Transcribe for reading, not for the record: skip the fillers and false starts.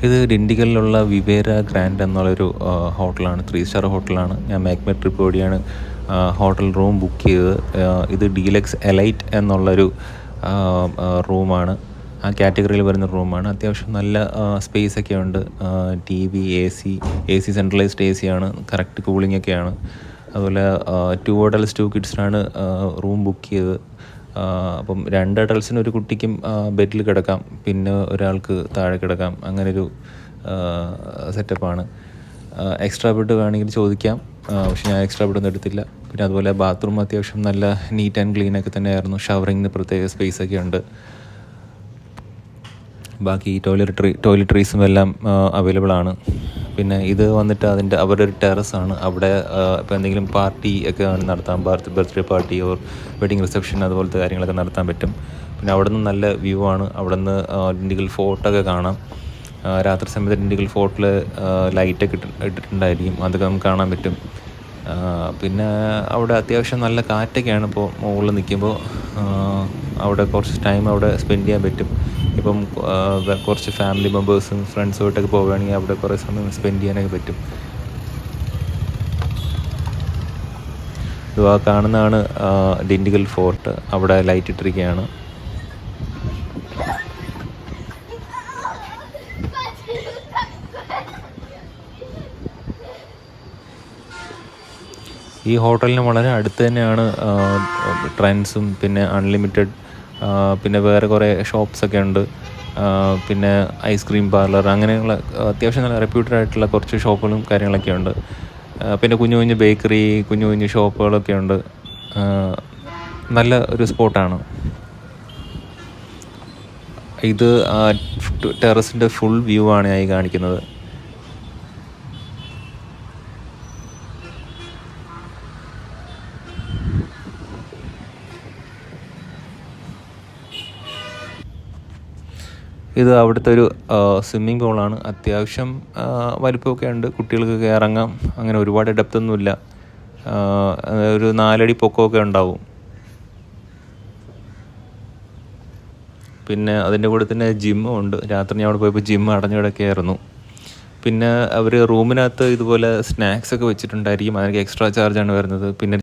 ഇത് ഡിണ്ടിഗലിലുള്ള വിവേര ഗ്രാൻഡ് എന്നുള്ളൊരു ഹോട്ടലാണ്. 3 സ്റ്റാർ ഹോട്ടലാണ്. ഞാൻ മാക്മെ ട്രിപ്പ് വഴിയാണ് ഹോട്ടൽ റൂം ബുക്ക് ചെയ്തത്. ഇത് ഡീലക്സ് എലൈറ്റ് എന്നുള്ളൊരു റൂമാണ്. ആ കാറ്റഗറിയിൽ വരുന്ന റൂമാണ്. അത്യാവശ്യം നല്ല സ്പേസൊക്കെ ഉണ്ട്. TV, AC സെൻട്രലൈസ്ഡ് AC ആണ്. കറക്റ്റ് കൂളിംഗ് ഒക്കെയാണ്. അതുപോലെ 2 adults 2 കിഡ്സിനാണ് റൂം ബുക്ക് ചെയ്തത്. അപ്പം 2 അഡൾട്ട്സിന് ഒരു കുട്ടിക്കും ബെഡിൽ കിടക്കാം, പിന്നെ ഒരാൾക്ക് താഴെ കിടക്കാം. അങ്ങനൊരു സെറ്റപ്പാണ്. എക്സ്ട്രാ ബെഡ് വേണമെങ്കിൽ ചോദിക്കാം, പക്ഷെ ഞാൻ എക്സ്ട്രാ ബെഡൊന്നും എടുത്തില്ല. പിന്നെ അതുപോലെ ബാത്റൂം അത്യാവശ്യം നല്ല നീറ്റ് ആൻഡ് ക്ലീനൊക്കെ തന്നെയായിരുന്നു. ഷവറിങ്ങിന് പ്രത്യേക സ്പേസൊക്കെ ഉണ്ട്. ബാക്കി ടോയ്ലറ്ററീസും എല്ലാം അവൈലബിൾ ആണ്. പിന്നെ ഇത് വന്നിട്ട് അവരുടെ ഒരു ടെറസാണ്. അവിടെ ഇപ്പോൾ എന്തെങ്കിലും പാർട്ടി ഒക്കെ നടത്താം, birthday party or wedding reception അതുപോലത്തെ കാര്യങ്ങളൊക്കെ നടത്താൻ പറ്റും. പിന്നെ അവിടെ നിന്ന് നല്ല വ്യൂ ആണ്. അവിടെ നിന്ന് ഡിണ്ടിഗൽ ഫോർട്ടൊക്കെ കാണാം. രാത്രി സമയത്ത് ഡിണ്ടിഗൽ ഫോർട്ടിൽ ലൈറ്റൊക്കെ ഇട്ടിട്ടുണ്ടായിരിക്കും, അതൊക്കെ നമുക്ക് കാണാൻ പറ്റും. പിന്നെ അവിടെ അത്യാവശ്യം നല്ല കാറ്റൊക്കെയാണ്. ഇപ്പോൾ മുകളിൽ നിൽക്കുമ്പോൾ അവിടെ കുറച്ച് ടൈം അവിടെ സ്പെൻഡ് ചെയ്യാൻ പറ്റും. ഇപ്പം കുറച്ച് ഫാമിലി മെമ്പേഴ്സും ഫ്രണ്ട്സുമായിട്ടൊക്കെ പോവുകയാണെങ്കിൽ അവിടെ കുറേ സമയം സ്പെൻഡ് ചെയ്യാനൊക്കെ പറ്റും. ഇത് കാണുന്നതാണ് ഡിണ്ടിഗൽ ഫോർട്ട്. അവിടെ ലൈറ്റ് ഇട്ടിരിക്കുകയാണ്. ഈ ഹോട്ടലിന് വളരെ അടുത്ത് തന്നെയാണ് ട്രെൻഡ്സും പിന്നെ അൺലിമിറ്റഡ്, പിന്നെ വേറെ കുറേ ഷോപ്സൊക്കെ ഉണ്ട്. പിന്നെ ഐസ്ക്രീം പാർലർ, അങ്ങനെയുള്ള അത്യാവശ്യം നല്ല റെപ്യൂട്ടഡ് ആയിട്ടുള്ള കുറച്ച് ഷോപ്പുകളും കാര്യങ്ങളൊക്കെ ഉണ്ട്. പിന്നെ കുഞ്ഞു കുഞ്ഞു ബേക്കറി, കുഞ്ഞു കുഞ്ഞു ഷോപ്പുകളൊക്കെ ഉണ്ട്. നല്ല ഒരു സ്പോട്ടാണ് ഇത്. ടെറസിൻ്റെ ഫുൾ വ്യൂ ആണ് ഞാൻ ഈ കാണിക്കുന്നത്. ഇത് അവിടുത്തെ ഒരു സ്വിമ്മിംഗ് പൂളാണ്. അത്യാവശ്യം വലിപ്പമൊക്കെ ഉണ്ട്, കുട്ടികൾക്കൊക്കെ ഇറങ്ങാം. അങ്ങനെ ഒരുപാട് ഡെപ്തൊന്നുമില്ല, ഒരു 4 അടി പൊക്കമൊക്കെ ഉണ്ടാവും. പിന്നെ അതിൻ്റെ കൂടെ തന്നെ ജിമ്മും ഉണ്ട്. രാത്രി ഞാൻ അവിടെ പോയപ്പോൾ ജിം അടഞ്ഞു കിടക്കുകയായിരുന്നു. പിന്നെ അവർ റൂമിനകത്ത് ഇതുപോലെ സ്നാക്സ് ഒക്കെ വെച്ചിട്ടുണ്ടായിരിക്കും, അതിനൊക്കെ എക്സ്ട്രാ ചാർജാണ് വരുന്നത്. പിന്നെ